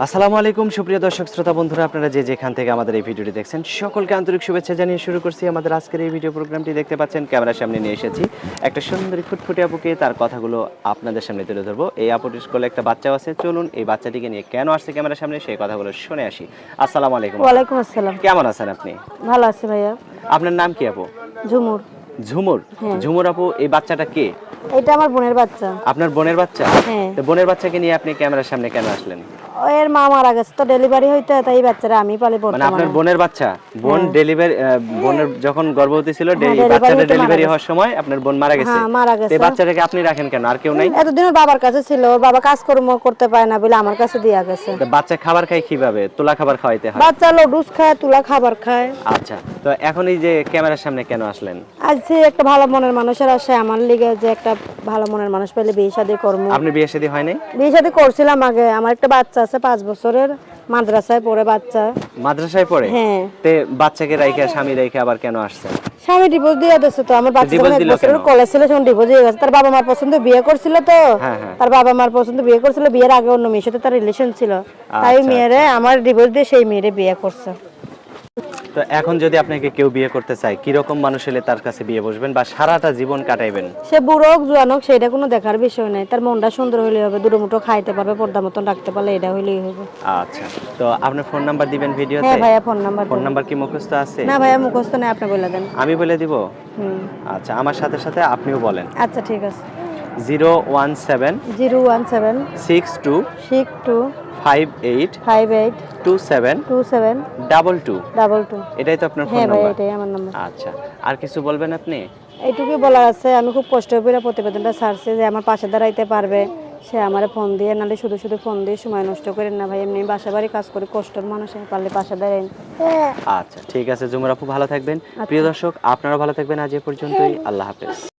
আসসালামু আলাইকুম সুপ্রিয় দর্শক শ্রোতা বন্ধুরা, আপনারা যে যেখান থেকে আমাদের এই ভিডিওটি দেখছেন সকলকে আন্তরিক শুভেচ্ছা জানিয়ে শুরু করছি আমাদের আজকের এই ভিডিও প্রোগ্রামটি। দেখতে পাচ্ছেন ক্যামেরার সামনে নিয়ে এসেছি একটা সুন্দরী ফুটফুটে আপুকে, তার কথাগুলো আপনাদের সামনে তুলে ধরবো। এই আপুটির কোলে একটা বাচ্চাও আছে, চলুন এই বাচ্চাটিকে নিয়ে কেন আসছে ক্যামেরার সামনে সেই কথাগুলো শুনে আসি। আসসালামু আলাইকুম। ওয়ালাইকুম আসসালাম। কেমন আছেন আপনি? ভালো আছি ভাইয়া। আপনার নাম কি আপু? ঝুমুর। ঝুমুর। হ্যাঁ। ঝুমুর আপু, এই বাচ্চাটা কে? এটা আমার বোনের বাচ্চা। আপনার বোনের বাচ্চা? হ্যাঁ। তো বোনের বাচ্চাকে নিয়ে আপনি ক্যামেরার সামনে কেন আসলেন? এর মা মারা গেছে তো ডেলিভারি হইতে, তাই এই বাচ্চারা আমি পালি মানে বর্তমানে। আপনার বোনের বাচ্চা, বোন হ্যাঁ। ডেলিভারি, বোনের যখন গর্ভবতী ছিল হ্যাঁ, delivery বাচ্চাটা হইতে মারা ডেলিভারি গেছে। হওয়ার সময় আপনার বোন মারা গেছে। হ্যাঁ, মারা তো গেছে। এই বাচ্চাটাকে আপনি রাখেন কেন? আর কেউ নাই? এতদিন ওর বাবার কাছে ছিল, ওর বাবা কাজকর্ম করতে পারে না বলে আমার কাছে দিয়া গেছে। তো বাচ্চা খাবার খায় কিভাবে? তোলা খাবার খাওয়াইতে হয়? বাচ্চা লডুস খায়, তুলা খাবার খায়। আচ্ছা, তো এখন এই যে ক্যামেরার সামনে কেন আসলেন? আজ যে একটা ভালো মনের মানুষের আসে আমার লিগে, যে একটা ভালো মনের মানুষ পেলে বিয়ে শাদী করবো। আপনি বিয়ে শাদী হয় নাই? বিয়ে শাদী করছিলাম আগে, আমার একটা বাচ্চা আছে 5 বছরের, মাদ্রাসায় পড়ে বাচ্চা। মাদ্রাসায় পড়ে? হ্যাঁ। তে বাচ্চাকে রাইখা স্বামী রাইখা আবার কেন আসছেন? স্বামী ডিভোর্স দিয়ে দিচ্ছে তো, আমার বাচ্চা যখন divorce 1 দিল বছরের কেন? কলেজ ছিল তখন ডিভোর্স দিয়ে গেছে। তার বাবা মার পছন্দ বিয়ে করছিল তো। হ্যাঁ, হ্যাঁ। তার বাবা মার পছন্দ বিয়ে করছিল, বিয়ের আগে অন্য মেয়ের সাথে তার রিলেশন ছিল, তাই আচ্ছা, মেয়েরে আমার ডিভোর্স দিয়ে সেই মেয়েরে বিয়ে করছে। তো এখন যদি আপনাকে কেউ বিয়ে করতে চায়, কি রকম মানুষ হলে তার কাছে বিয়ে বসবেন বা সারাটা জীবন কাটাইবেন? সে বুড়ো হোক জোয়ান হোক সেটা কোনো দেখার বিষয় নাই, তার মনটা সুন্দর হলে হবে, দুটো মুঠো খাইতে পারবে, পর্দা মতন রাখতে পারলে এটা হইলেই হবে। আচ্ছা, তো আপনার ফোন নাম্বার দিবেন ভিডিওতে? হ্যাঁ ভাইয়া, ফোন নাম্বার ফোন নাম্বার কি মুখস্থ আছে? না ভাইয়া, মুখস্থ নেই, আপনি বলে দেন। আমি বলে দিব? হুম। আচ্ছা, আমার সাথে সাথে আপনিও বলেন। আচ্ছা ঠিক আছে। 017 017 62 62 58 58 27 27 22। 22। এটাই তো আপনার ফোন হ্যাঁ ভাইয়া, নাম্বার? এটাই আমার নাম্বার। আচ্ছা, আর কিছু বলবেন আপনি? এইটুকুই বলার আছে, আমি খুব কষ্ট করে প্রতিবেদনটা ছাড়ছি, যে আমার পাশে দাঁড়াইতে পারবে সে আমার ফোন দিয়ে, নাহলে শুধু শুধু ফোন দিয়ে সময় নষ্ট করেন না ভাই, এমনি বাসা বাড়ি কাজ করে কষ্টের মানুষ, আমি পারলে পাশে দাঁড়াইন। আচ্ছা ঠিক আছে, জুমুর আপু ভালো থাকবেন। প্রিয় দর্শক, আপনারা ভালো থাকবেন। আজ এ পর্যন্তই, আল্লাহ হাফেজ।